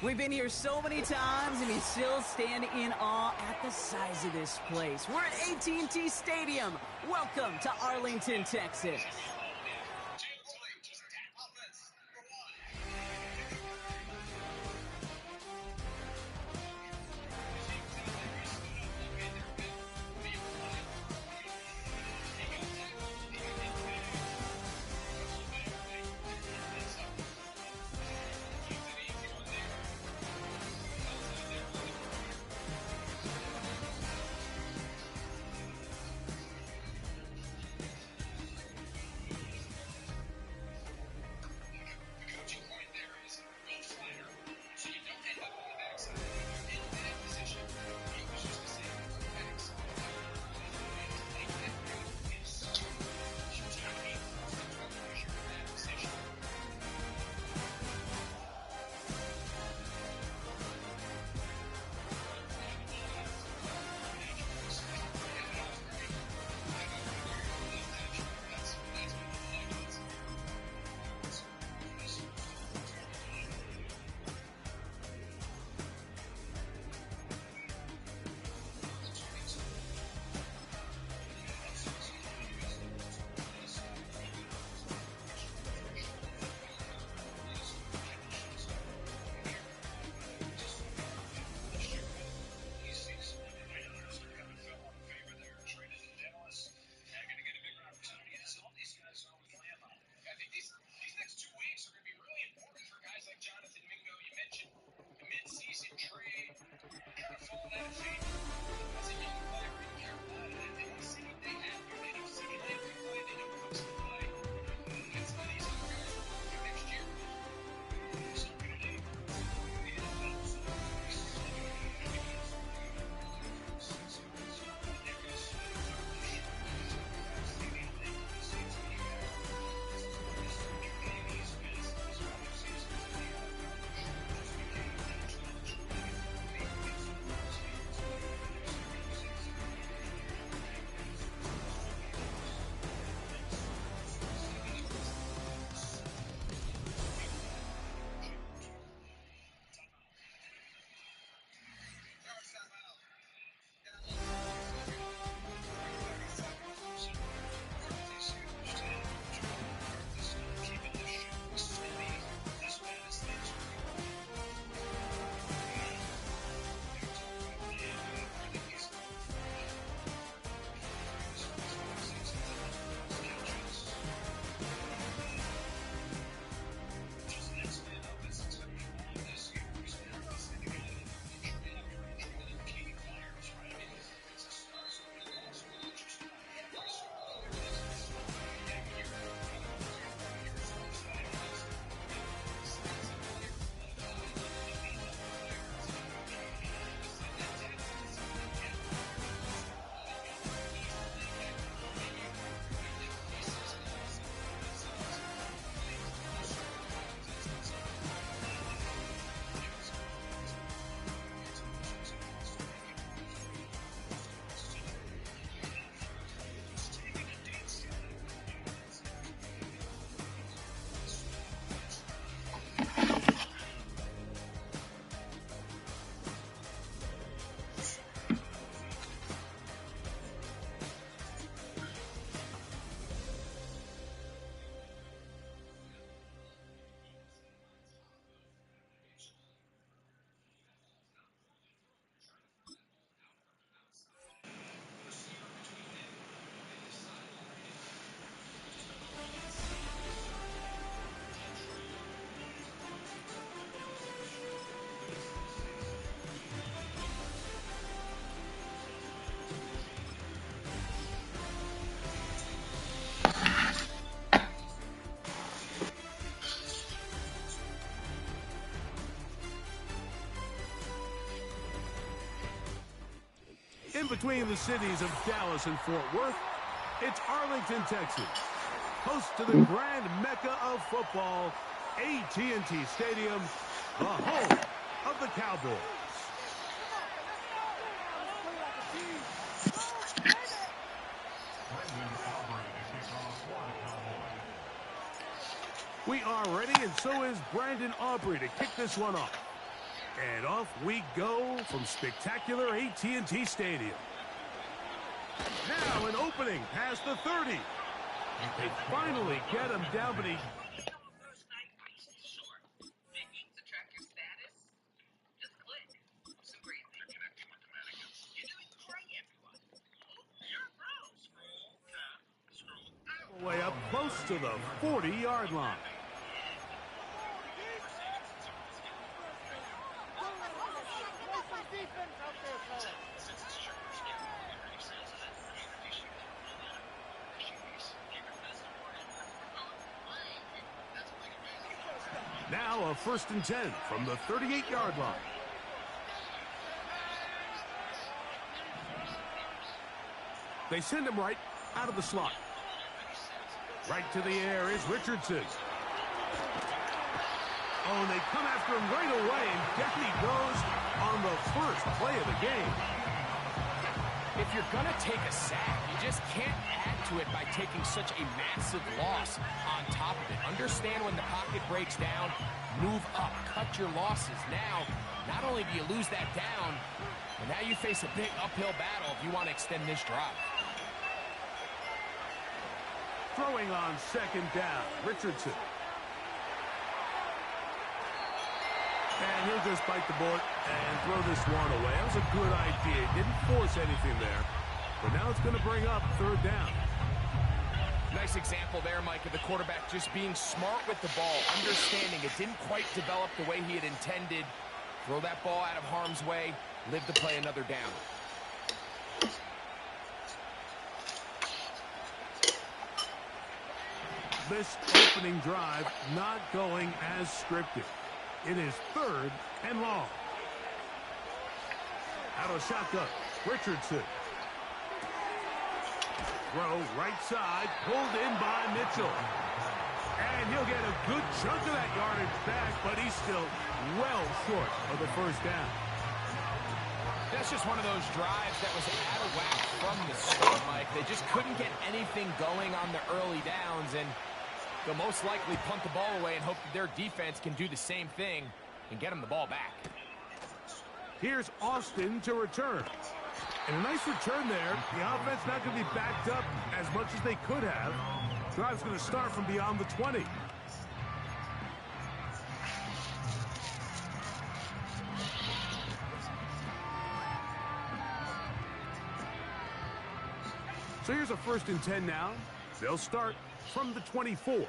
We've been here so many times, and you still stand in awe at the size of this place. We're at AT&T Stadium. Welcome to Arlington, Texas. In between the cities of Dallas and Fort Worth, it's Arlington, Texas, host to the grand mecca of football, AT&T Stadium, the home of the Cowboys. We are ready, and so is Brandon Aubrey to kick this one off. And off we go from spectacular AT&T Stadium. Now an opening past the 30. They finally get him down, but he... way up close to the 40-yard line. Now a 1st and 10 from the 38-yard line. They send him right out of the slot. Right to the air is Richardson. Oh, and they come after him right away, and down he goes on the first play of the game. If you're going to take a sack, you just can't add to it by taking such a massive loss on top of it. Understand when the pocket breaks down, move up, cut your losses. Now, not only do you lose that down, but now you face a big uphill battle if you want to extend this drive. Throwing on 2nd down, Richardson. And he'll just bite the bullet and throw this one away. That was a good idea. Didn't force anything there. But now it's going to bring up 3rd down. Nice example there, Mike, of the quarterback just being smart with the ball, understanding it didn't quite develop the way he had intended. Throw that ball out of harm's way, live to play another down. This opening drive not going as scripted. It is 3rd and long. Out of shotgun, Richardson. Throw right side, pulled in by Mitchell. And he'll get a good chunk of that yardage back, but he's still well short of the 1st down. That's just one of those drives that was out of whack from the start, Mike. They just couldn't get anything going on the early downs, and they'll most likely punt the ball away and hope that their defense can do the same thing and get them the ball back. Here's Austin to return. And a nice return there. The offense not going to be backed up as much as they could have. Drive's going to start from beyond the 20. So here's a 1st and 10 now. They'll start from the 24.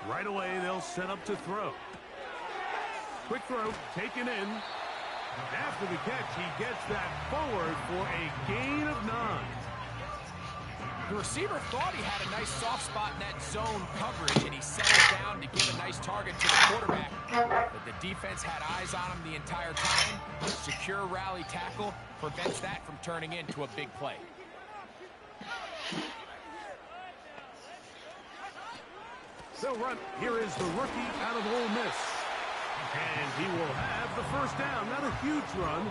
Right away, they'll set up to throw. Quick throw, taken in. After the catch, he gets that forward for a gain of 9. The receiver thought he had a nice soft spot in that zone coverage, and he settled down to give a nice target to the quarterback. But the defense had eyes on him the entire time. A secure rally tackle prevents that from turning into a big play. They'll run. Here is the rookie out of Ole Miss. And he will have the 1st down. Not a huge run,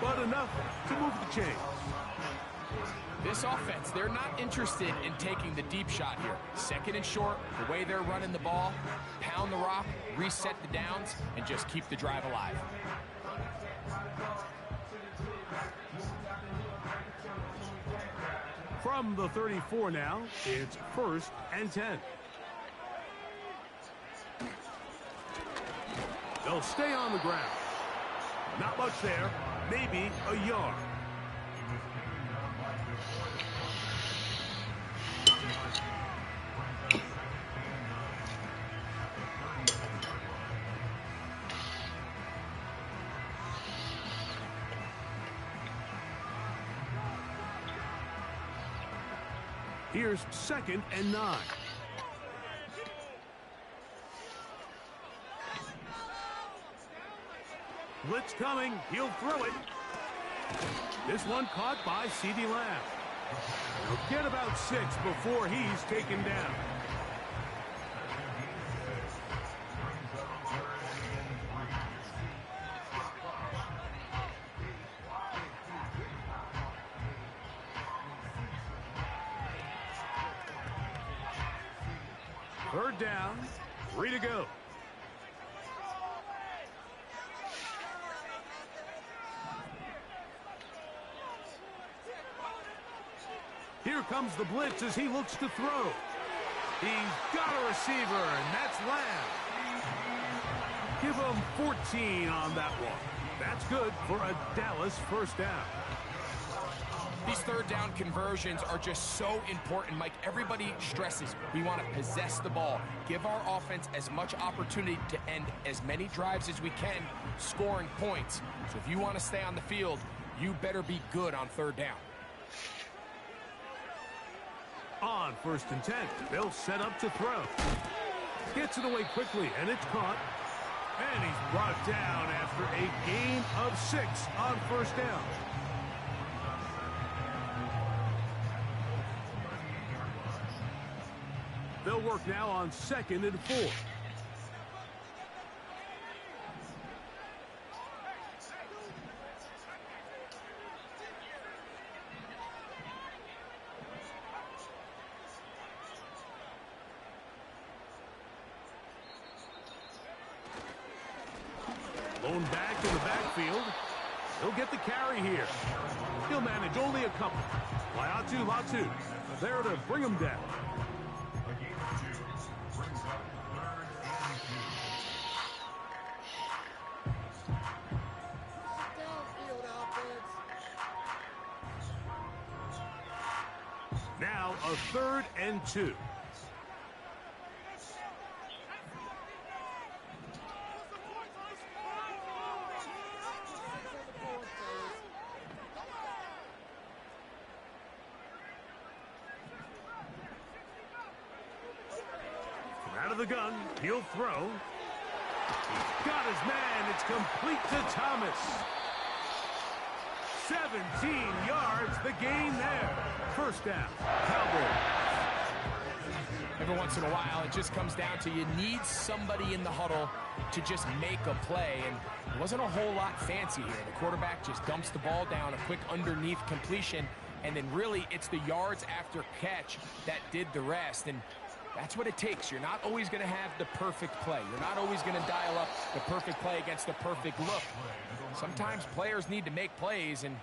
but enough to move the chains. This offense, they're not interested in taking the deep shot here. 2nd and short, the way they're running the ball, pound the rock, reset the downs, and just keep the drive alive. From the 34 now, it's 1st and 10. They'll stay on the ground. Not much there, maybe a yard. Here's 2nd and 9. Blitz coming. He'll throw it. This one caught by CeeDee Lamb. He'll get about 6 before he's taken down. Third down. 3 to go. Here comes the blitz as he looks to throw. He's got a receiver, and that's Lamb. Give him 14 on that one. That's good for a Dallas first down. These third down conversions are just so important, Mike. Everybody stresses we want to possess the ball, give our offense as much opportunity to end as many drives as we can, scoring points. So if you want to stay on the field, you better be good on third down. On 1st and 10, they'll set up to throw. Gets it away quickly, and it's caught. And he's brought down after a gain of 6 on 1st down. They'll work now on 2nd and 4. Blown back to the backfield. He'll get the carry here. He'll manage only a couple. Latu there to bring him down. Now a 3rd and 2. Out of the gun, he'll throw. He's got his man. It's complete to Thomas. 17 yards, the gain there. First down, Cowboys. Every once in a while, it just comes down to you need somebody in the huddle to just make a play, and it wasn't a whole lot fancy here. The quarterback just dumps the ball down, a quick underneath completion, and then really it's the yards after catch that did the rest, and that's what it takes. You're not always going to have the perfect play. You're not always going to dial up the perfect play against the perfect look. Sometimes players need to make plays, and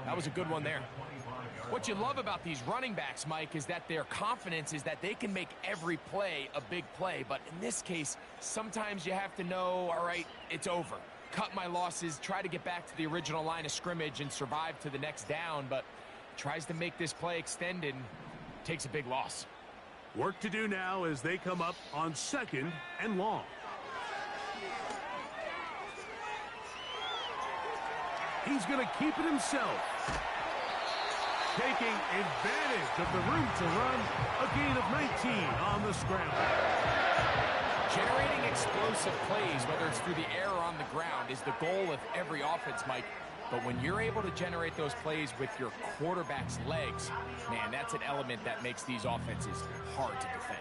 that was a good one there. What you love about these running backs, Mike, is that their confidence is that they can make every play a big play. But in this case, sometimes you have to know, all right, it's over. Cut my losses, try to get back to the original line of scrimmage and survive to the next down, but tries to make this play extended and takes a big loss. Work to do now as they come up on 2nd and long. He's going to keep it himself. Taking advantage of the room to run, a gain of 19 on the scramble. Generating explosive plays, whether it's through the air or on the ground, is the goal of every offense, Mike. But when you're able to generate those plays with your quarterback's legs, man, that's an element that makes these offenses hard to defend.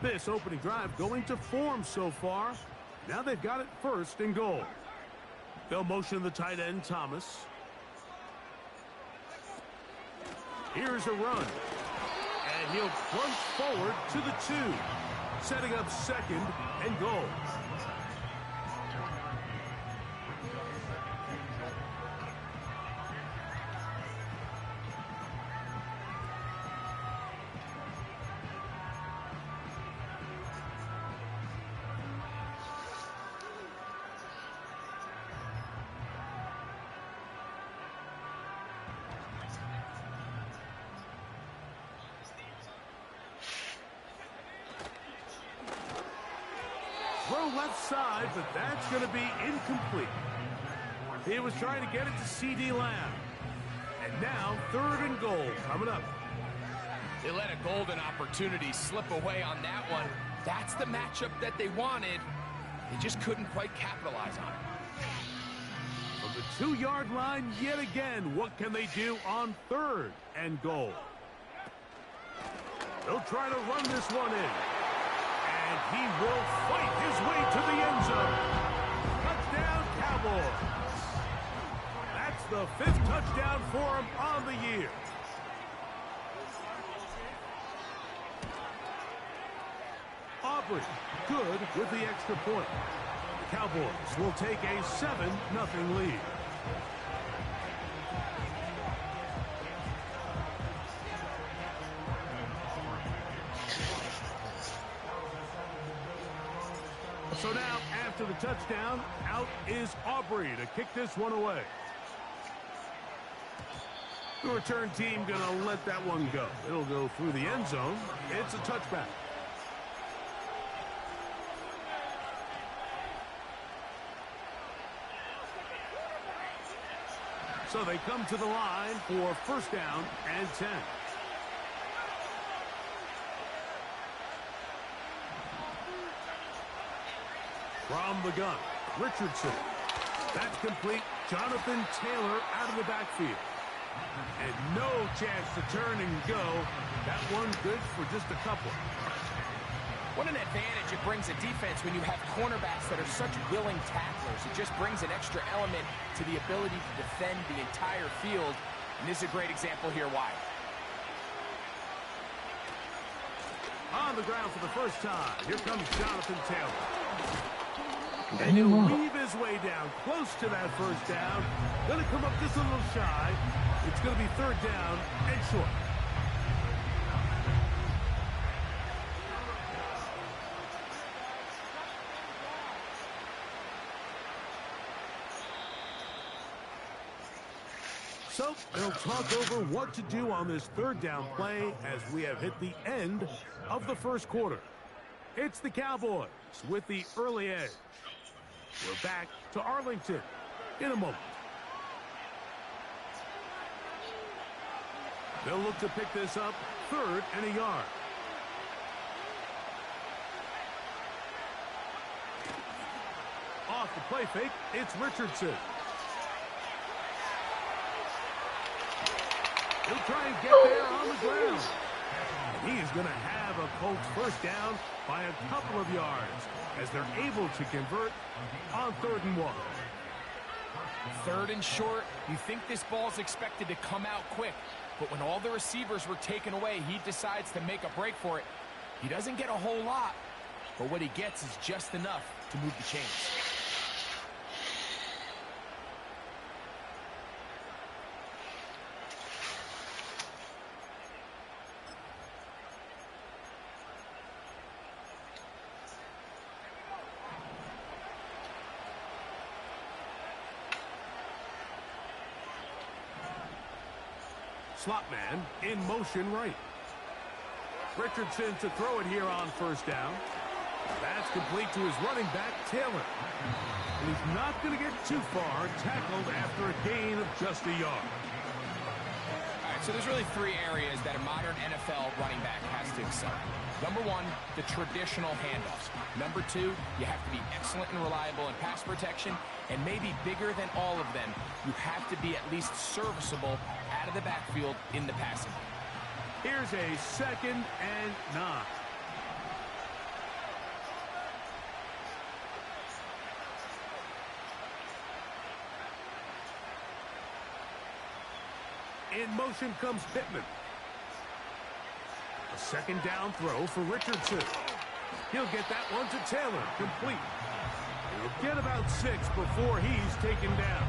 This opening drive going to form so far. Now they've got it 1st and goal. They'll motion the tight end, Thomas. Here's a run. And he'll plunge forward to the 2. Setting up 2nd and goal. Throw left side, but that's going to be incomplete. He was trying to get it to C.D. Lamb. And now 3rd and goal coming up. They let a golden opportunity slip away on that one. That's the matchup that they wanted. They just couldn't quite capitalize on it. From the 2-yard line yet again, what can they do on 3rd and goal? They'll try to run this one in. And he will fight his way to the end zone. Touchdown, Cowboys. That's the 5th touchdown for him on the year. Aubrey, good with the extra point. The Cowboys will take a 7-0 lead. So now, after the touchdown, out is Aubrey to kick this one away. The return team going to let that one go. It'll go through the end zone. It's a touchback. So they come to the line for first down and 10. From the gun, Richardson. That's complete. Jonathan Taylor out of the backfield. And no chance to turn and go. That one good for just a couple. What an advantage it brings a defense when you have cornerbacks that are such willing tacklers. It just brings an extra element to the ability to defend the entire field. And this is a great example here why. On the ground for the first time, here comes Jonathan Taylor. And he'll weave his way down close to that first down. Going to come up just a little shy. It's going to be third down and short. So they'll talk over what to do on this third down play as we have hit the end of the first quarter. It's the Cowboys with the early edge. We're back to Arlington in a moment. They'll look to pick this up, third and a yard. Off the play fake, it's Richardson. He'll try and get there on the ground. And he is going to have a Colts first down by a couple of yards as they're able to convert on 3rd and 1. 3rd and short, you think this ball's expected to come out quick, but when all the receivers were taken away, he decides to make a break for it. He doesn't get a whole lot, but what he gets is just enough to move the chains. Slot man in motion right. Richardson to throw it here on first down. That's complete to his running back, Taylor. And he's not going to get too far, tackled after a gain of just a yard. All right, so there's really 3 areas that a modern NFL running back has to excel. Number 1, the traditional handoffs. Number 2, you have to be excellent and reliable in pass protection. And maybe bigger than all of them, you have to be at least serviceable out of the backfield in the passing. Here's a 2nd and 9. In motion comes Pittman. A 2nd down throw for Richardson. He'll get that one to Taylor, complete. He'll get about 6 before he's taken down.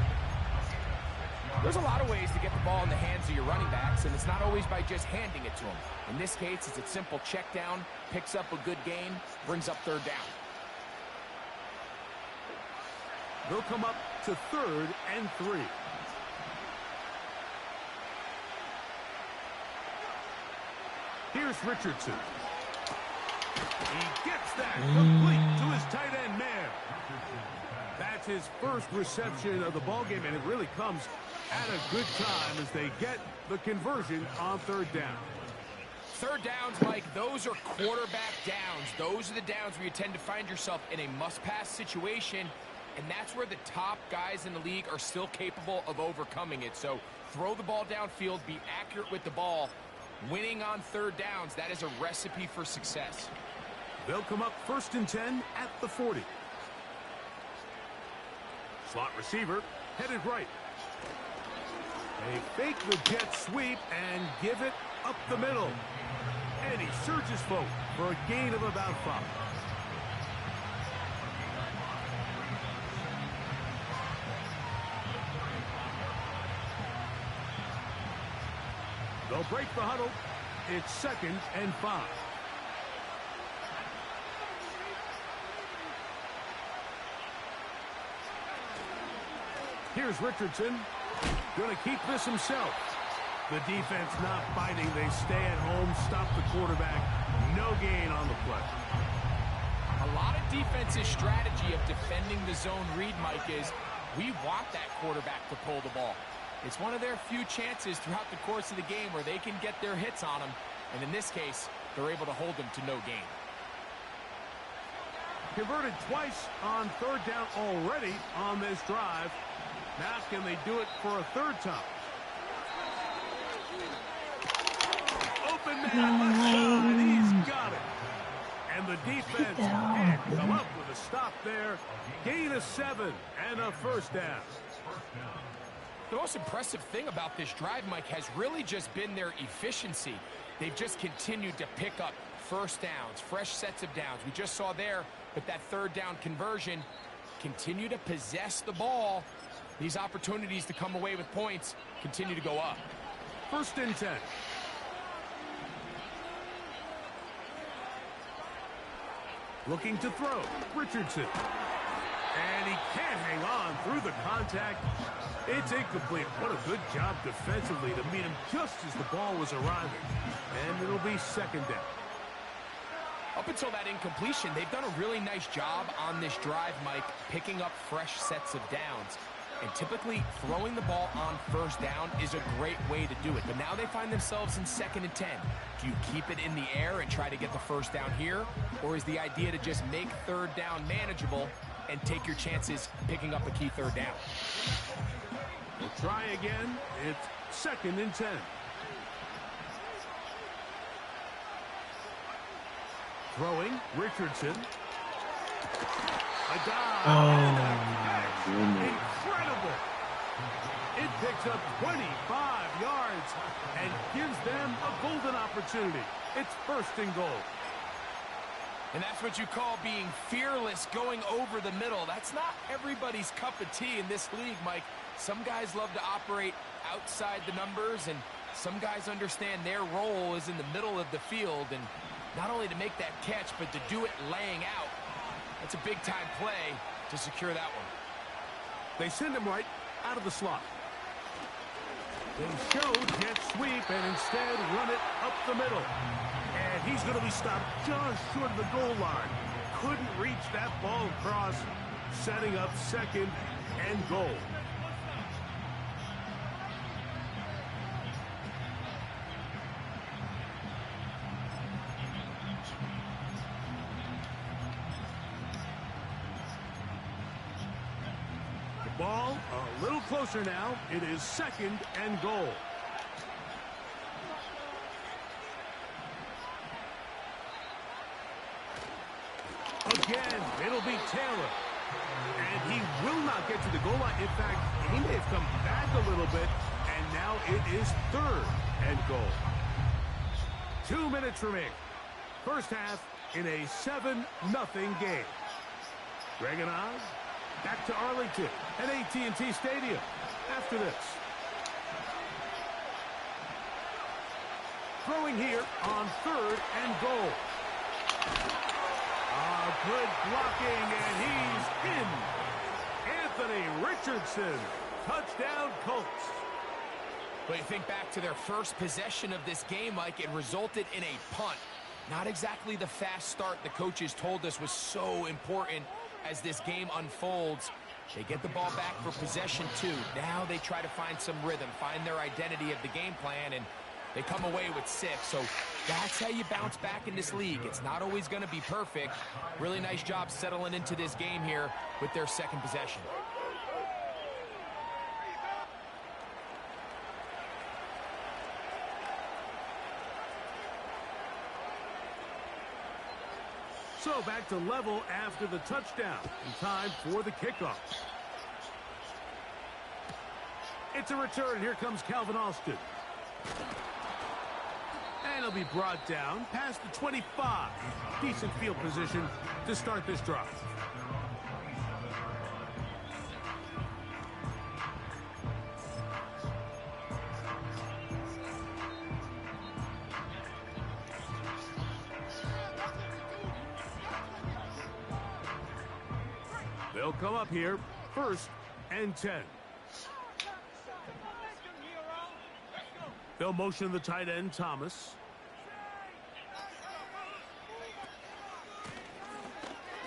There's a lot of ways to get the ball in the hands of your running backs, and it's not always by just handing it to them. In this case, it's a simple check down, picks up a good gain, brings up 3rd down. They'll come up to 3rd and 3. Here's Richardson. He gets that complete to his tight end man. That's his first reception of the ballgame, and it really comes at a good time as they get the conversion on 3rd down. 3rd downs, Mike, those are quarterback downs. Those are the downs where you tend to find yourself in a must-pass situation, and that's where the top guys in the league are still capable of overcoming it. So throw the ball downfield, be accurate with the ball. Winning on 3rd downs, that is a recipe for success. They'll come up 1st and 10 at the 40. Slot receiver headed right. They fake the jet sweep and give it up the middle. And he surges forward for a gain of about 5. They'll break the huddle. It's 2nd and 5. Here's Richardson. Going to keep this himself. The defense not fighting. They stay at home, stop the quarterback. No gain on the play. A lot of defense's strategy of defending the zone read, Mike, is we want that quarterback to pull the ball. It's one of their few chances throughout the course of the game where they can get their hits on him. And in this case, they're able to hold him to no gain. Converted twice on 3rd down already on this drive. Now can they do it for a 3rd time? Open man left side. He's got it. And the defense can't come up with a stop there. Gain of 7 and a 1st down. The most impressive thing about this drive, Mike, has really just been their efficiency. They've just continued to pick up 1st downs, fresh sets of downs. We just saw there with that 3rd down conversion, continue to possess the ball. These opportunities to come away with points continue to go up. 1st and 10. Looking to throw. Richardson. And he can't hang on through the contact. It's incomplete. What a good job defensively to meet him just as the ball was arriving. And it'll be 2nd down. Up until that incompletion, they've done a really nice job on this drive, Mike, picking up fresh sets of downs. And typically, throwing the ball on 1st down is a great way to do it. But now they find themselves in 2nd and 10. Do you keep it in the air and try to get the 1st down here? Or is the idea to just make 3rd down manageable and take your chances picking up a key 3rd down? We'll try again. It's 2nd and 10. Throwing, Richardson. A dive and a catch. Incredible. It picks up 25 yards and gives them a golden opportunity. It's 1st and goal. And that's what you call being fearless, going over the middle. That's not everybody's cup of tea in this league, Mike. Some guys love to operate outside the numbers, and some guys understand their role is in the middle of the field, and not only to make that catch, but to do it laying out. That's a big-time play to secure that one. They send him right out of the slot. They show jet sweep and instead run it up the middle. And he's going to be stopped just short of the goal line. Couldn't reach that ball across, setting up 2nd and goal. Ball a little closer now. It is 2nd and goal. Again, it'll be Taylor. And he will not get to the goal line. In fact, he may have come back a little bit. And now it is 3rd and goal. 2 minutes remaining. 1st half in a 7-0 game. Greg and Oz. Back to Arlington at AT&T Stadium after this. Throwing here on 3rd and goal. Good blocking, and he's in. Anthony Richardson. Touchdown, Colts. But you think back to their first possession of this game, Mike, it resulted in a punt. Not exactly the fast start the coaches told us was so important as this game unfolds. They get the ball back for possession 2. Now they try to find some rhythm, find their identity of the game plan, and they come away with 6. So that's how you bounce back in this league. It's not always going to be perfect. Really nice job settling into this game here with their 2nd possession. So back to level after the touchdown. In time for the kickoff. It's a return. Here comes Calvin Austin. And he'll be brought down past the 25. Decent field position to start this drive. They'll come up here, 1st and 10. They'll motion the tight end, Thomas.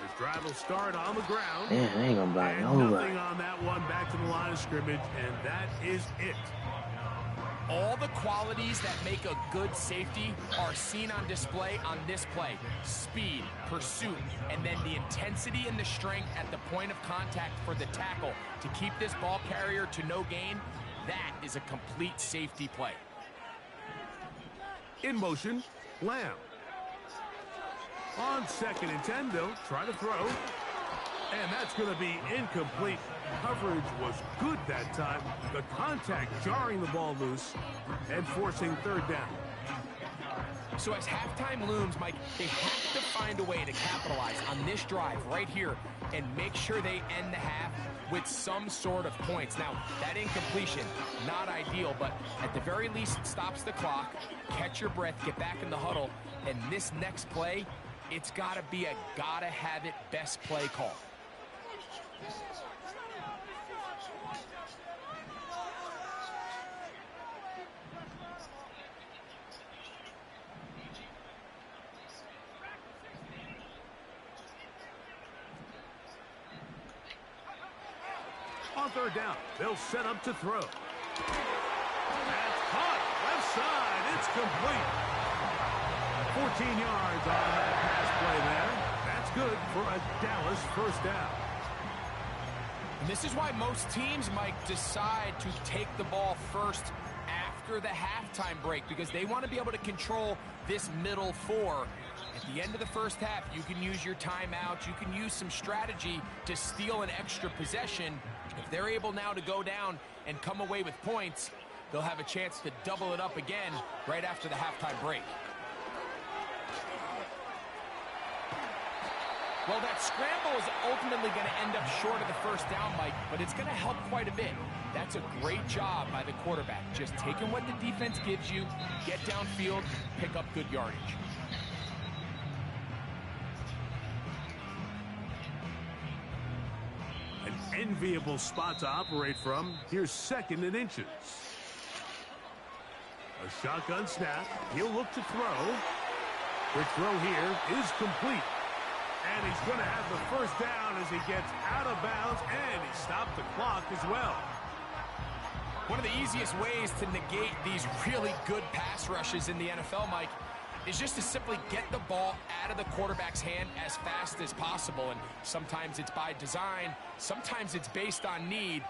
This drive will start on the ground. Man, I ain't gonna block And nobody. nothing on that one, back to the line of scrimmage, and that is it. All the qualities that make a good safety are seen on display on this play. Speed, pursuit, and then the intensity and the strength at the point of contact for the tackle to keep this ball carrier to no gain. That is a complete safety play. In motion, Lamb. On 2nd and 10, they'll try to throw. And that's going to be incomplete. Coverage was good that time. The contact jarring the ball loose and forcing 3rd down. So as halftime looms, Mike, they have to find a way to capitalize on this drive right here and make sure they end the half with some sort of points. Now, that incompletion, not ideal, but at the very least, it stops the clock. Catch your breath, get back in the huddle, and this next play, it's got to be a gotta-have-it best play call. On 3rd down, they'll set up to throw. That's caught. Left side. It's complete. 14 yards on that pass play there. That's good for a Dallas 1st down. And this is why most teams, Mike, decide to take the ball first after the halftime break, because they want to be able to control this middle 4. At the end of the 1st half, you can use your timeouts. You can use some strategy to steal an extra possession. If they're able now to go down and come away with points, they'll have a chance to double it up again right after the halftime break. Well, that scramble is ultimately going to end up short of the 1st down, Mike, but it's going to help quite a bit. That's a great job by the quarterback. Just taking what the defense gives you, get downfield, pick up good yardage. An enviable spot to operate from. Here's 2nd and inches. A shotgun snap. He'll look to throw. Quick throw here is complete. And he's going to have the 1st down as he gets out of bounds, and he stopped the clock as well. One of the easiest ways to negate these really good pass rushes in the NFL, Mike, is just to simply get the ball out of the quarterback's hand as fast as possible. And sometimes it's by design, sometimes it's based on need.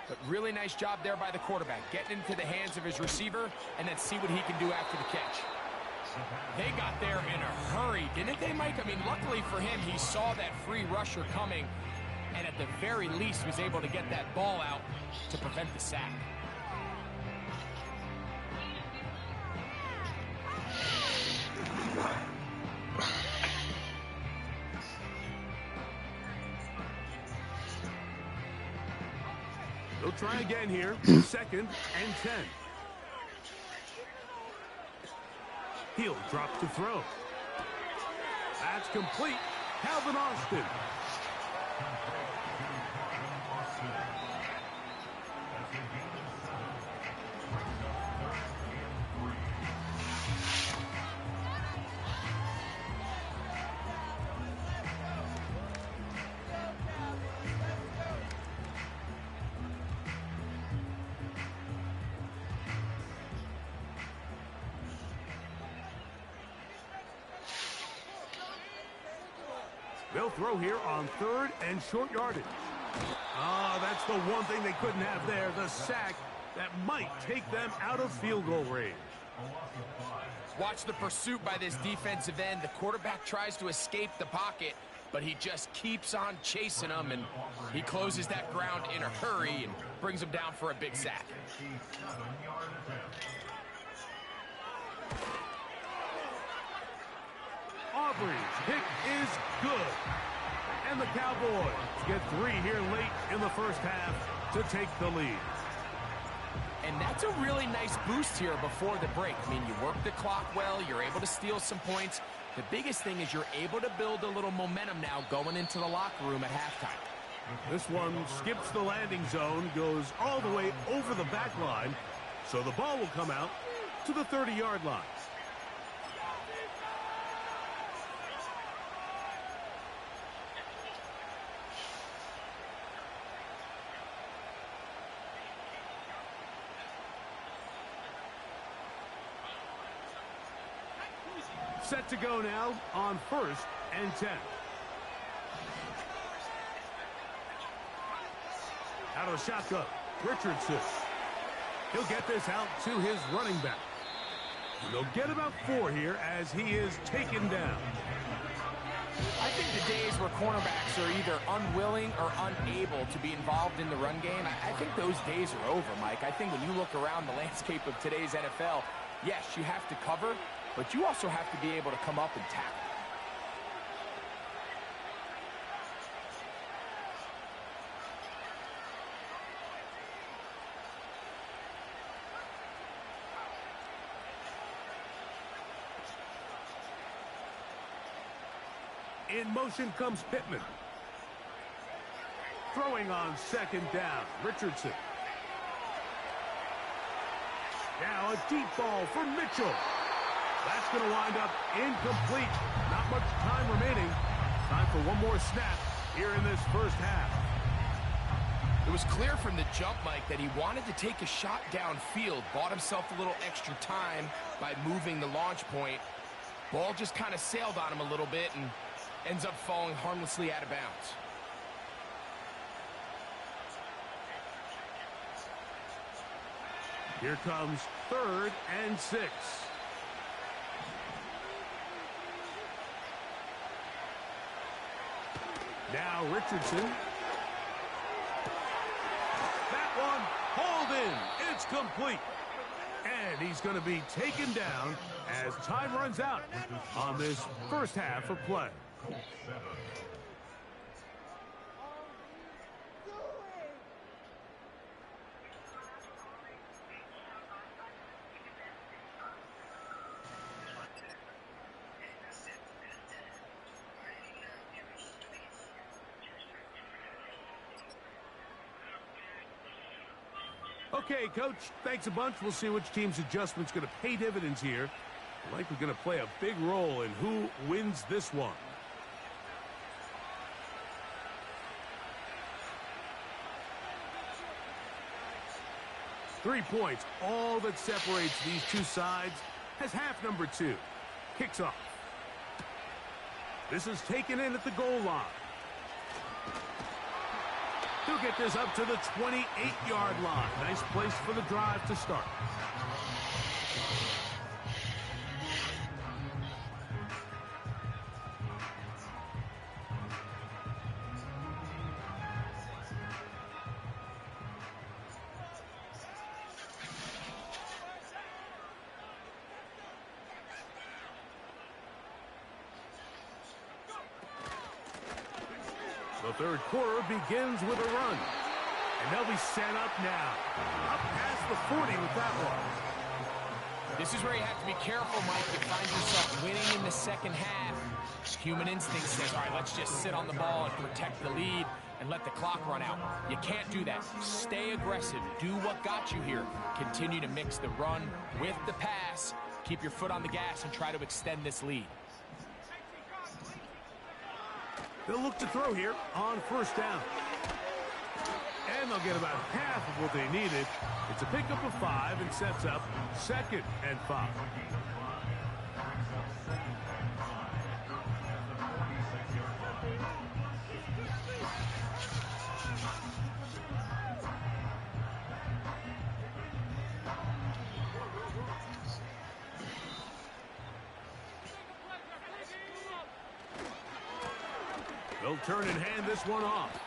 But really nice job there by the quarterback, getting into the hands of his receiver and then see what he can do after the catch. They got there in a hurry, didn't they, Mike? I mean, luckily for him, he saw that free rusher coming and at the very least was able to get that ball out to prevent the sack. They'll try again here. 2nd and 10. He'll drop to throw. That's complete. Calvin Austin. They'll throw here on 3rd and short yardage. That's the one thing they couldn't have there, the sack that might take them out of field goal range. Watch the pursuit by this defensive end. The quarterback tries to escape the pocket, but he just keeps on chasing him, and he closes that ground in a hurry and brings him down for a big sack. Aubrey's kick is good. And the Cowboys get 3 here late in the 1st half to take the lead. And that's a really nice boost here before the break. I mean, you work the clock well, you're able to steal some points. The biggest thing is you're able to build a little momentum now going into the locker room at halftime. This one skips the landing zone, goes all the way over the back line, so the ball will come out to the 30-yard line. Set to go now on 1st and 10. Out of the shotgun, Richardson. He'll get this out to his running back. They'll get about 4 here as he is taken down. I think the days where cornerbacks are either unwilling or unable to be involved in the run game, I think those days are over, Mike. I think when you look around the landscape of today's NFL, yes, you have to cover, but you also have to be able to come up and tackle. In motion comes Pittman. Throwing on 2nd down, Richardson. Now a deep ball for Mitchell. That's going to wind up incomplete. Not much time remaining. Time for one more snap here in this first half. It was clear from the jump, Mike, that he wanted to take a shot downfield. Bought himself a little extra time by moving the launch point. Ball just kind of sailed on him a little bit and ends up falling harmlessly out of bounds. Here comes 3rd and 6. Now Richardson. That one hauled in. It's complete. And he's going to be taken down as time runs out on this first half of play. Okay, Coach, thanks a bunch. We'll see which team's adjustment's going to pay dividends here. Likely going to play a big role in who wins this one. Three points, all that separates these two sides, has half number 2. Kicks off. This is taken in at the goal line. He'll get this up to the 28-yard line. Nice place for the drive to start. The third quarter begins with a run. And they'll be set up now. Up past the 40 with that one. This is where you have to be careful, Mike. You find yourself winning in the second half. Human instinct says, all right, let's just sit on the ball and protect the lead and let the clock run out. You can't do that. Stay aggressive. Do what got you here. Continue to mix the run with the pass. Keep your foot on the gas and try to extend this lead. They'll look to throw here on first down. And they'll get about half of what they needed. It's a pickup of 5 and sets up 2nd and 5. They'll turn and hand this one off.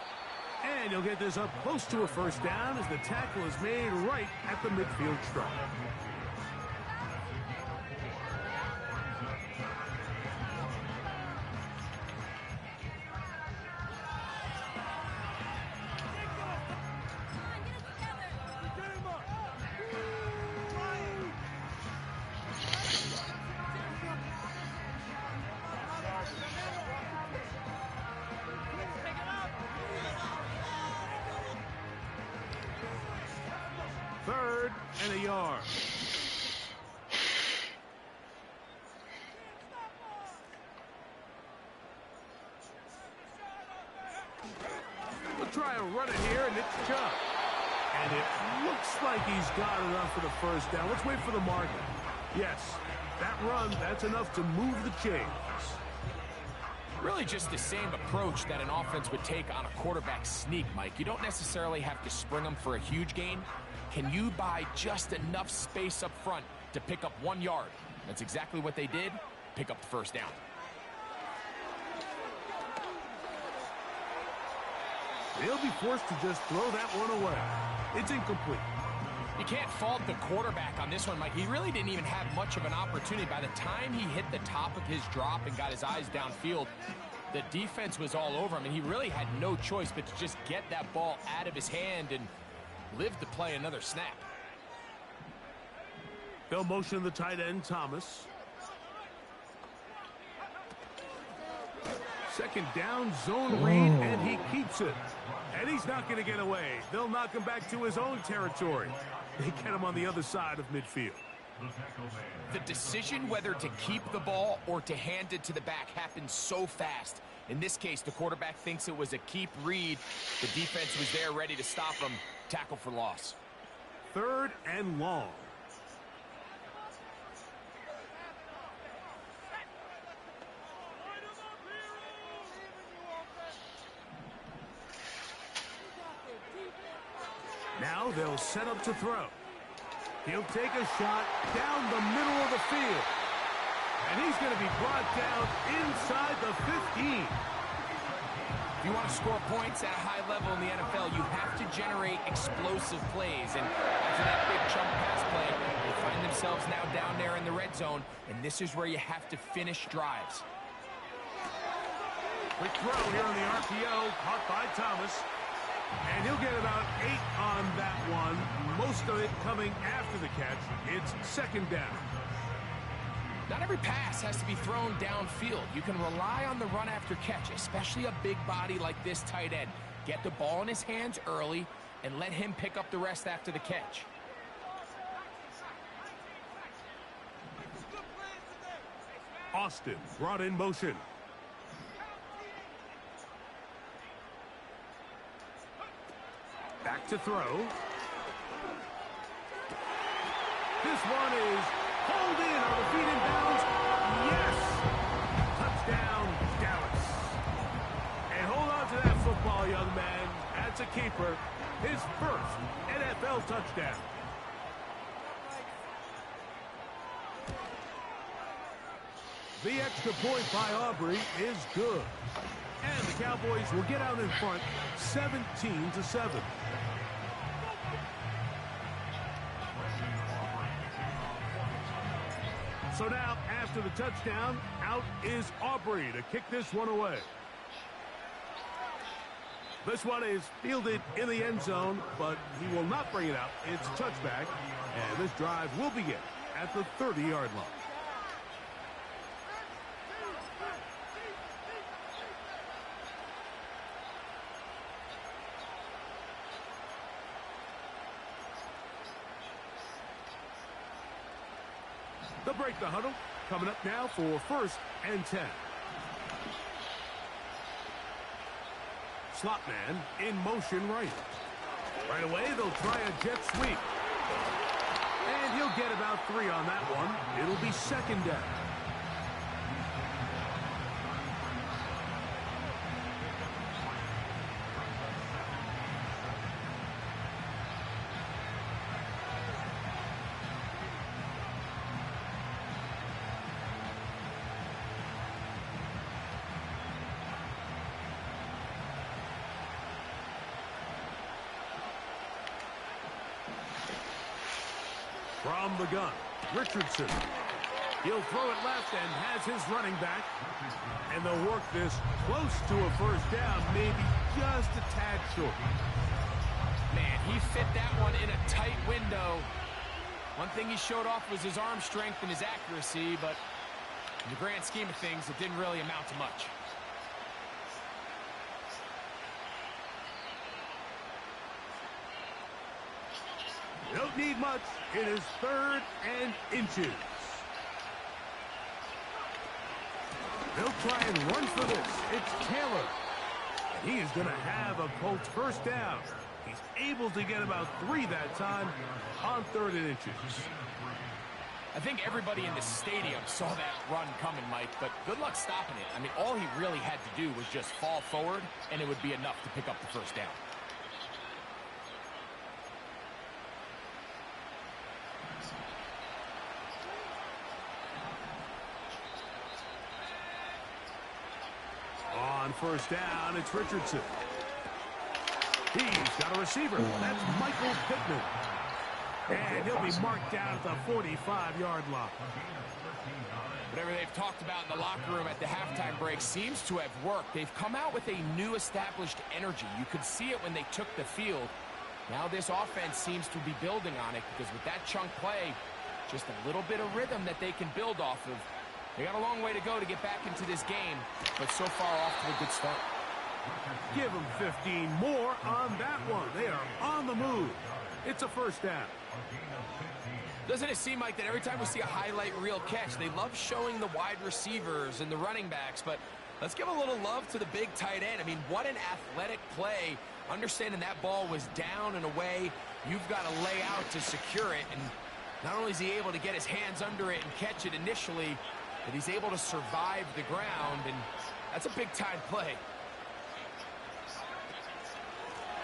And you'll get this up close to a first down as the tackle is made right at the midfield stripe. 3rd and a yard. We'll try and run it here, and it's Chubb. And it looks like he's got enough for the first down. Let's wait for the marker. Yes, that run, that's enough to move the chains. Really just the same approach that an offense would take on a quarterback sneak, Mike. You don't necessarily have to spring them for a huge gain. Can you buy just enough space up front to pick up 1 yard? That's exactly what they did. Pick up the first down. They'll be forced to just throw that one away. It's incomplete. You can't fault the quarterback on this one, Mike. He really didn't even have much of an opportunity. By the time he hit the top of his drop and got his eyes downfield, the defense was all over him, and he really had no choice but to just get that ball out of his hand and live to play another snap. They'll motion the tight end, Thomas. 2nd down, zone read, and he keeps it. And he's not going to get away. They'll knock him back to his own territory. They get him on the other side of midfield. The decision whether to keep the ball or to hand it to the back happens so fast. In this case, the quarterback thinks it was a keep read. The defense was there ready to stop him. Tackle for loss. 3rd and long. Now they'll set up to throw. He'll take a shot down the middle of the field. And he's going to be brought down inside the 15. If you want to score points at a high level in the NFL, you have to generate explosive plays. And after that big chunk pass play, they find themselves now down there in the red zone. And this is where you have to finish drives. Quick throw here on the RPO, caught by Thomas. And he'll get about 8 on that one. Most of it coming after the catch. It's 2nd down. Not every pass has to be thrown downfield. You can rely on the run after catch, especially a big body like this tight end. Get the ball in his hands early and let him pick up the rest after the catch. Austin brought in motion. Back to throw. This one is pulled in on the feet in bounds. Yes! Touchdown, Dallas. And hold on to that football, young man. That's a keeper. His first NFL touchdown. The extra point by Aubrey is good. And the Cowboys will get out in front 17-7. So now, after the touchdown, out is Aubrey to kick this one away. This one is fielded in the end zone, but he will not bring it out. It's a touchback, and this drive will begin at the 30-yard line. They'll break the huddle. Coming up now for 1st and 10. Slot man in motion right. Right away, they'll try a jet sweep. And he'll get about 3 on that one. It'll be 2nd down. From the gun, Richardson. He'll throw it left and has his running back. And they'll work this close to a first down, maybe just a tad short. Man, he fit that one in a tight window. One thing he showed off was his arm strength and his accuracy, but in the grand scheme of things, it didn't really amount to much. Don't need much. It is 3rd and inches. They'll try and run for this. It's Taylor. And he is going to have a Colts first down. He's able to get about 3 that time on 3rd and inches. I think everybody in the stadium saw that run coming, Mike, but good luck stopping it. I mean, all he really had to do was just fall forward, and it would be enough to pick up the first down. On first down, it's Richardson. He's got a receiver. That's Michael Pittman. And he'll be marked down at the 45-yard line. Whatever they've talked about in the locker room at the halftime break seems to have worked. They've come out with a new established energy. You could see it when they took the field. Now this offense seems to be building on it because with that chunk play, just a little bit of rhythm that they can build off of. They got a long way to go to get back into this game, but so far off to a good start. Give them 15 more on that one. They are on the move. It's a first down. Doesn't it seem like that every time we see a highlight reel catch, they love showing the wide receivers and the running backs, but let's give a little love to the big tight end. I mean, what an athletic play. Understanding that ball was down and away, you've got to lay out to secure it, and not only is he able to get his hands under it and catch it initially, but he's able to survive the ground, and that's a big-time play.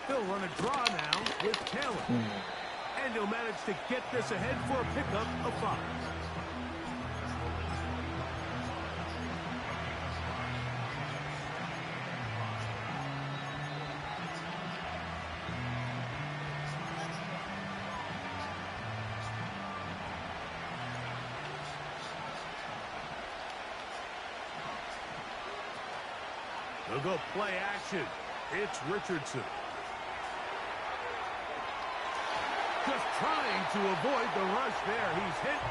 They'll run a draw now with Taylor. And he'll manage to get this ahead for a pickup of 5. They'll go play action. It's Richardson. Just trying to avoid the rush there. He's hit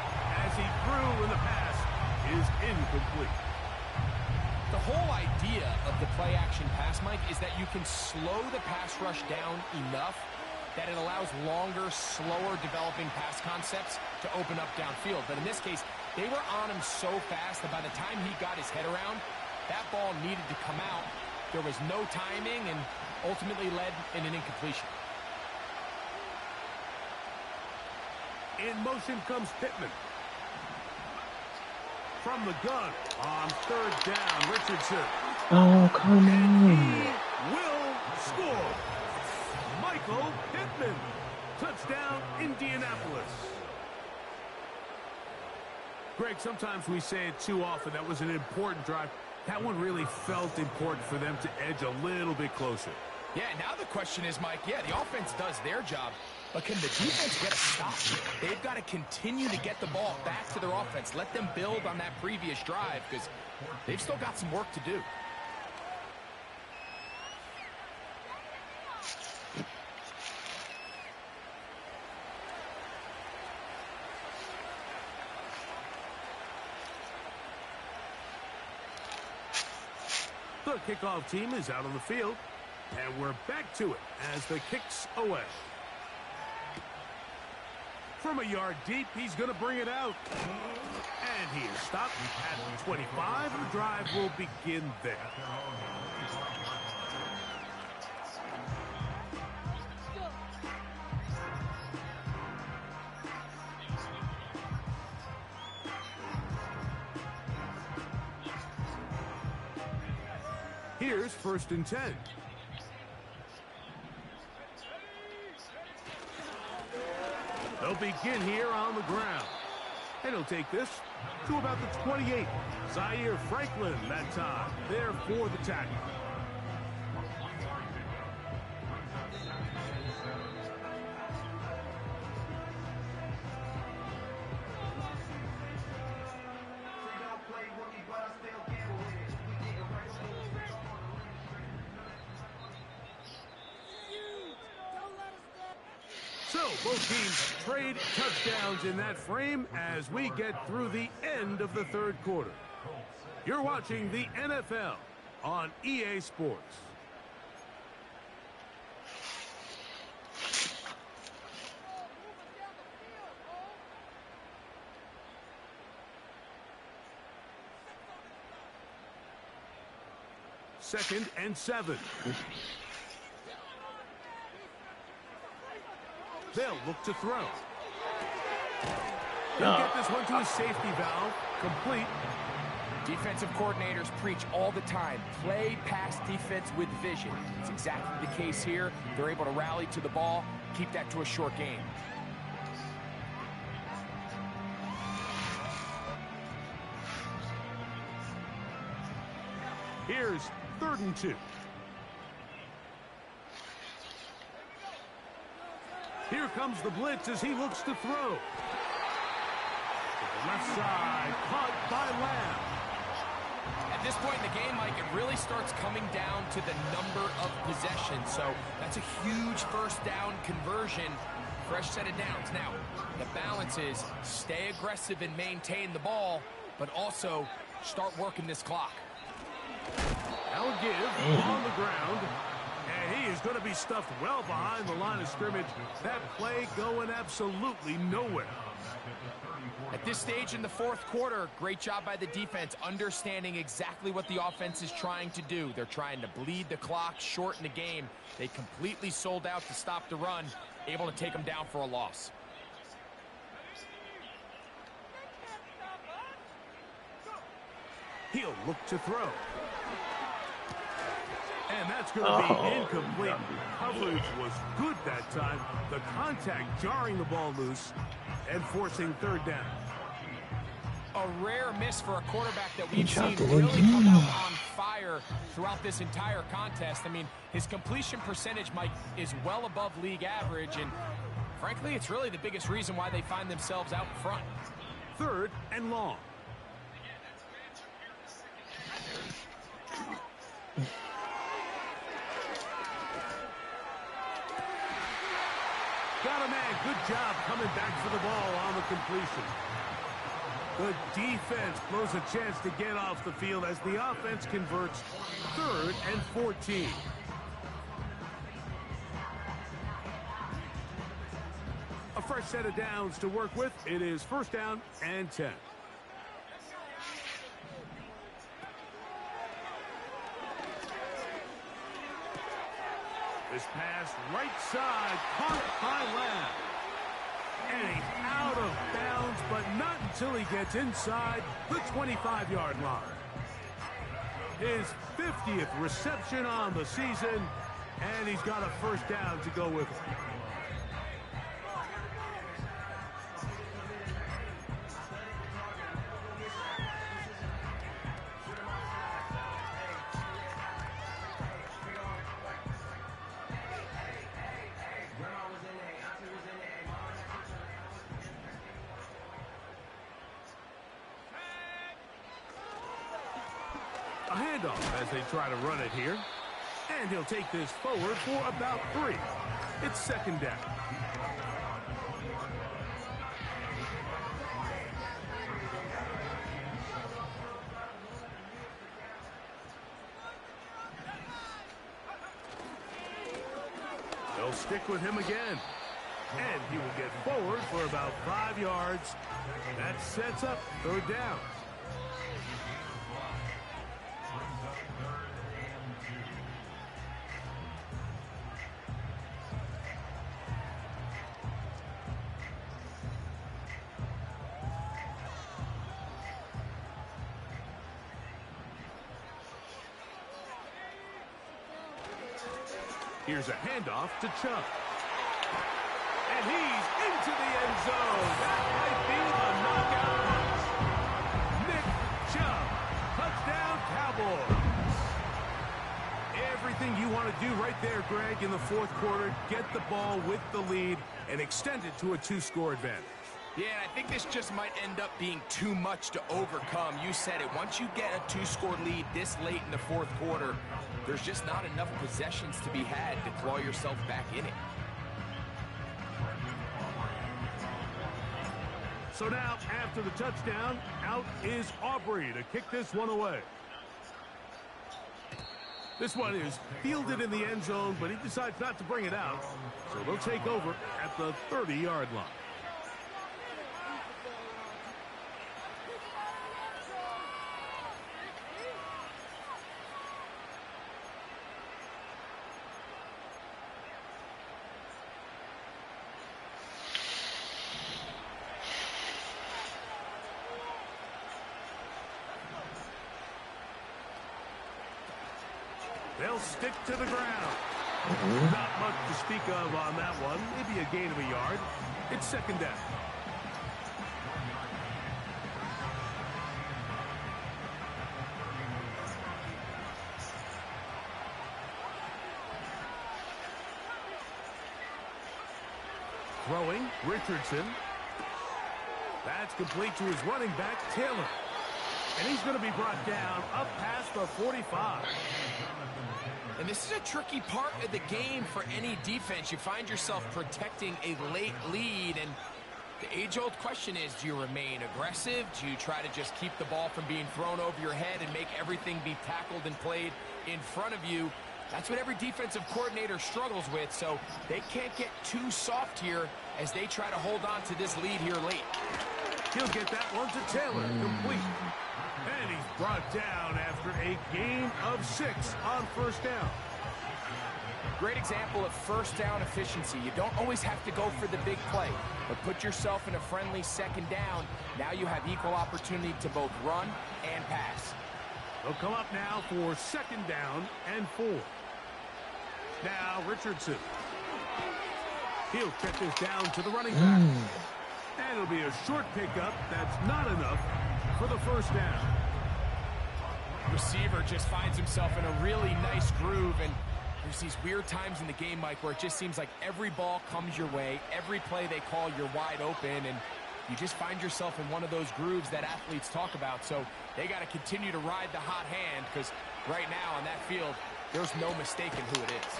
as he threw, and the pass is incomplete. The whole idea of the play-action pass, Mike, is that you can slow the pass rush down enough that it allows longer, slower developing pass concepts to open up downfield. But in this case, they were on him so fast that by the time he got his head around, that ball needed to come out. There was no timing and ultimately led in an incompletion. In motion comes Pittman. From the gun on 3rd down, Richardson. Oh, come on. He will score. Michael Pittman. Touchdown, Indianapolis. Greg, sometimes we say it too often. That was an important drive. That one really felt important for them to edge a little bit closer. Yeah, now the question is, Mike, the offense does their job, but can the defense get a stop? They've got to continue to get the ball back to their offense. Let them build on that previous drive because they've still got some work to do. The kickoff team is out on the field, and we're back to it as the kick's away. From a yard deep, he's going to bring it out. And he is stopped at the 25. The drive will begin there. Here's 1st and 10. They'll begin here on the ground. And he'll take this to about the 28. Zaire Franklin that time there for the tackle. So both teams trade touchdowns in that frame as we get through the end of the 3rd quarter. You're watching the NFL on EA Sports. 2nd and 7. They'll look to throw. He'll get this one to his safety valve. Complete. Defensive coordinators preach all the time, play pass defense with vision. It's exactly the case here. They're able to rally to the ball, keep that to a short game. Here's 3rd and 2. Here comes the blitz as he looks to throw. To the left side, caught by Lamb. At this point in the game, Mike, it really starts coming down to the number of possessions. So that's a huge first down conversion. Fresh set of downs. Now, the balance is stay aggressive and maintain the ball, but also start working this clock. Now a give on the ground. And he is going to be stuffed well behind the line of scrimmage. That play going absolutely nowhere. At this stage in the 4th quarter, great job by the defense, understanding exactly what the offense is trying to do. They're trying to bleed the clock, shorten the game. They completely sold out to stop the run, able to take them down for a loss. He'll look to throw. And that's going to be incomplete. Coverage was good that time. The contact jarring the ball loose and forcing 3rd down. A rare miss for a quarterback that we've seen really come out on fire throughout this entire contest. I mean, his completion percentage, Mike, is well above league average, and frankly, it's really the biggest reason why they find themselves out in front. 3rd and long. Got a man. Good job coming back for the ball on the completion. The defense blows a chance to get off the field as the offense converts 3rd and 14. A fresh set of downs to work with. It is 1st down and 10. This pass right side, caught by Lamb. And he's out of bounds, but not until he gets inside the 25-yard line. His 50th reception on the season, and he's got a 1st down to go with it. A handoff as they try to run it here. And he'll take this forward for about 3. It's 2nd down. They'll stick with him again. And he will get forward for about 5 yards. That sets up 3rd down. Here's a handoff to Chubb. And he's into the end zone. That might be the knockout punch. Nick Chubb. Touchdown, Cowboys. Everything you want to do right there, Greg, in the 4th quarter. Get the ball with the lead and extend it to a 2-score advantage. Yeah, and I think this just might end up being too much to overcome. You said it. Once you get a 2-score lead this late in the 4th quarter, there's just not enough possessions to be had to claw yourself back in it. So now, after the touchdown, out is Aubrey to kick this one away. This one is fielded in the end zone, but he decides not to bring it out. So they'll take over at the 30-yard line. They'll stick to the ground. Not much to speak of on that one. Maybe a gain of a yard. It's second down. Throwing, Richardson. That's complete to his running back, Taylor. And he's going to be brought down up past the 45. And this is a tricky part of the game for any defense. You find yourself protecting a late lead, and the age-old question is, do you remain aggressive? Do you try to just keep the ball from being thrown over your head and make everything be tackled and played in front of you? That's what every defensive coordinator struggles with, so they can't get too soft here as they try to hold on to this lead here late. He'll get that one to Taylor, complete. And he's brought down after a gain of 6 on first down. Great example of first down efficiency. You don't always have to go for the big play, but put yourself in a friendly second down. Now you have equal opportunity to both run and pass. They'll come up now for second down and 4. Now Richardson. He'll check this down to the running back. And it'll be a short pickup. That's not enough for the first down. Receiver just finds himself in a really nice groove, and there's these weird times in the game, Mike, where it just seems like every ball comes your way, every play they call, you're wide open, and you just find yourself in one of those grooves that athletes talk about. So they got to continue to ride the hot hand, because right now on that field, there's no mistaking who it is.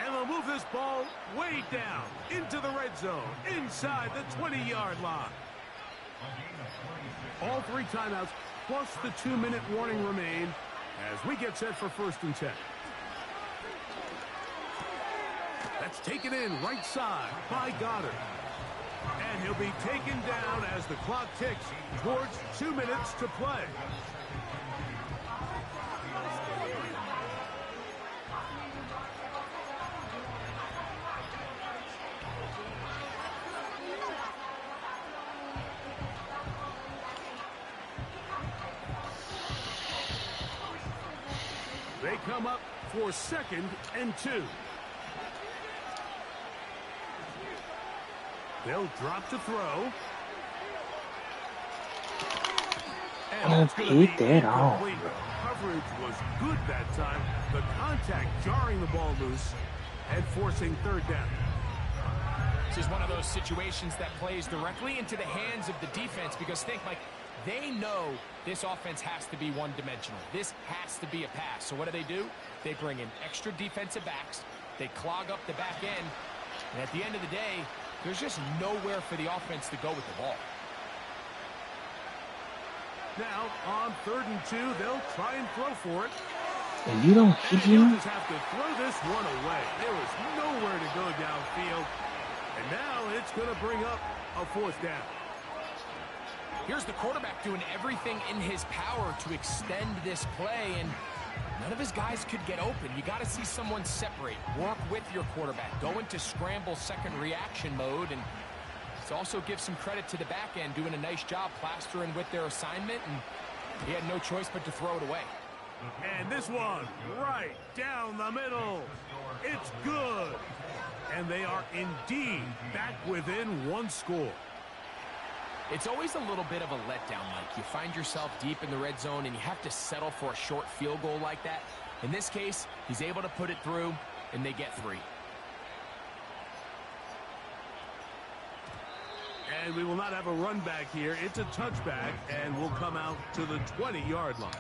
And they'll move this ball way down into the red zone, inside the 20-yard line. All 3 timeouts, plus the 2-minute warning remain as we get set for first and 10. That's taken in right side by Goddard. And he'll be taken down as the clock ticks towards 2 minutes to play. They come up for second and 2. They'll drop to throw. And Pete that off. Coverage was good that time. The contact jarring the ball loose and forcing third down. This is one of those situations that plays directly into the hands of the defense, because think, Mike, they know this offense has to be one-dimensional. This has to be a pass. So what do? They bring in extra defensive backs. They clog up the back end. And at the end of the day, there's just nowhere for the offense to go with the ball. Now, on 3rd and 2, they'll try and throw for it. And you don't hit He'll him? just have to throw this one away. There is nowhere to go downfield. And now it's going to bring up a 4th down. Here's the quarterback doing everything in his power to extend this play, and none of his guys could get open. You got to see someone separate, work with your quarterback, go into scramble second reaction mode, and also give some credit to the back end, doing a nice job plastering with their assignment, and he had no choice but to throw it away. And this one right down the middle. It's good. And they are indeed back within 1 score. It's always a little bit of a letdown, Mike. You find yourself deep in the red zone and you have to settle for a short field goal like that. In this case, he's able to put it through, and they get 3. And we will not have a run back here. It's a touchback, and will come out to the 20-yard line.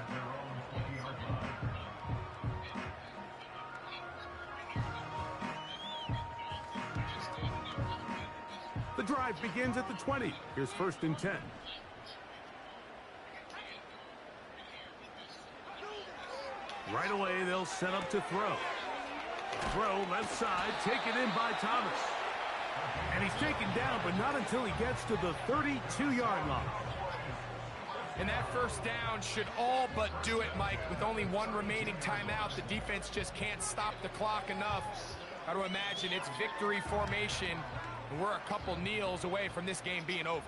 The drive begins at the 20. Here's 1st and 10. Right away, they'll set up to throw. Throw left side, taken in by Thomas. And he's taken down, but not until he gets to the 32-yard line. And that first down should all but do it, Mike. With only 1 remaining timeout, the defense just can't stop the clock enough. Got to imagine it's victory formation, and we're a couple kneels away from this game being over.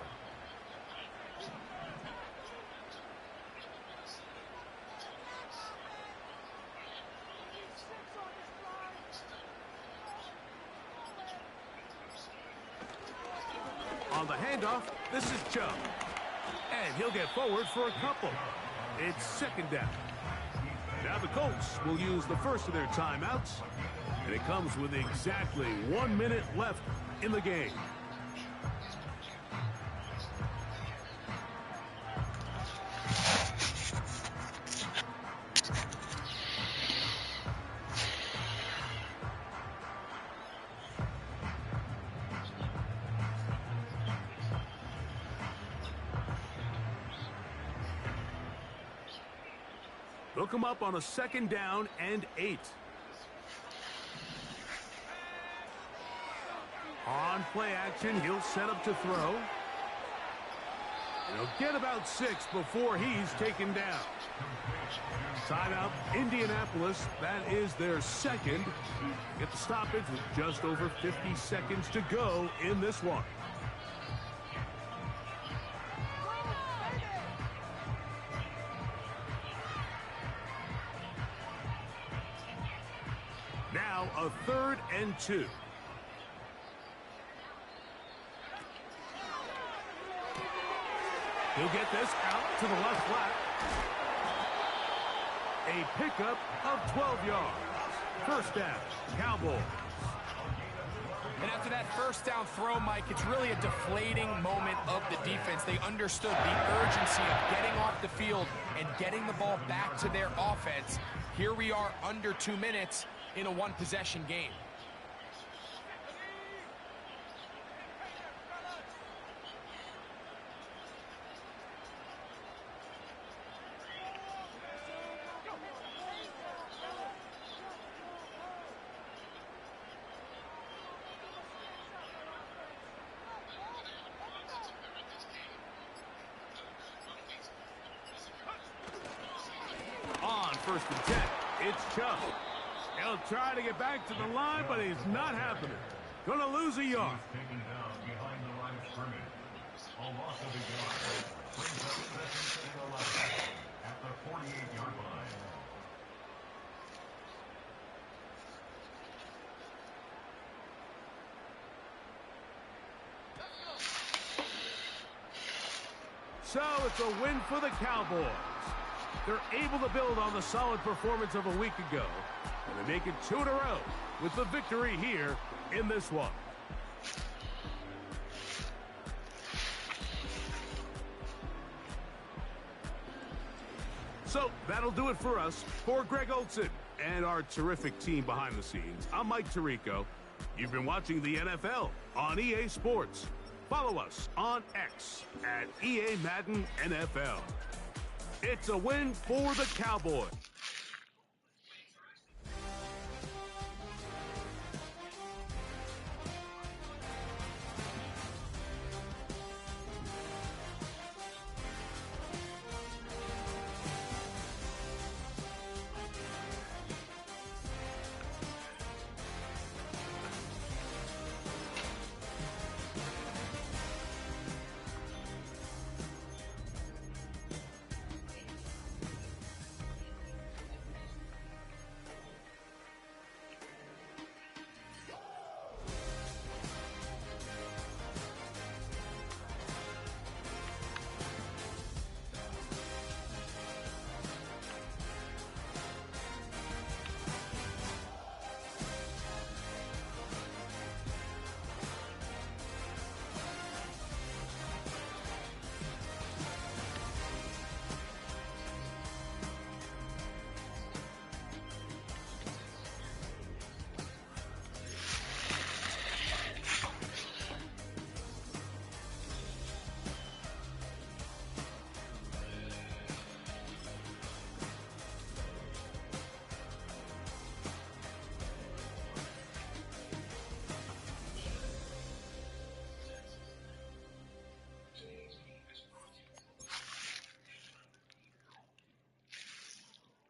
on the handoff. This is Chubb. And he'll get forward for a couple. It's second down. Now the Colts will use the first of their timeouts. And it comes with exactly 1 minute left in the game. Hook him up on a second down and 8. On play action, he'll set up to throw. And he'll get about 6 before he's taken down. Timeout, Indianapolis. That is their second. Get the stoppage with just over 50 seconds to go in this one. Now a 3rd and 2. He'll get this out to the left flat. A pickup of 12 yards. First down, Cowboys. And after that first down throw, Mike, it's really a deflating moment of the defense. They understood the urgency of getting off the field and getting the ball back to their offense. Here we are under 2 minutes in a one-possession game. On 1st and 10, it's Chubb. He'll try to get back to the line, but he's not happening. Gonna lose a yard. Taken down behind the line of scrimmage. A loss of a yard. Brings up second and 11 at the 48-yard line. So it's a win for the Cowboys. They're able to build on the solid performance of a week ago. And they make it 2 in a row with the victory here in this one. So that'll do it for us. For Greg Olson and our terrific team behind the scenes, I'm Mike Tirico. You've been watching the NFL on EA Sports. Follow us on X at EA Madden NFL. It's a win for the Cowboys.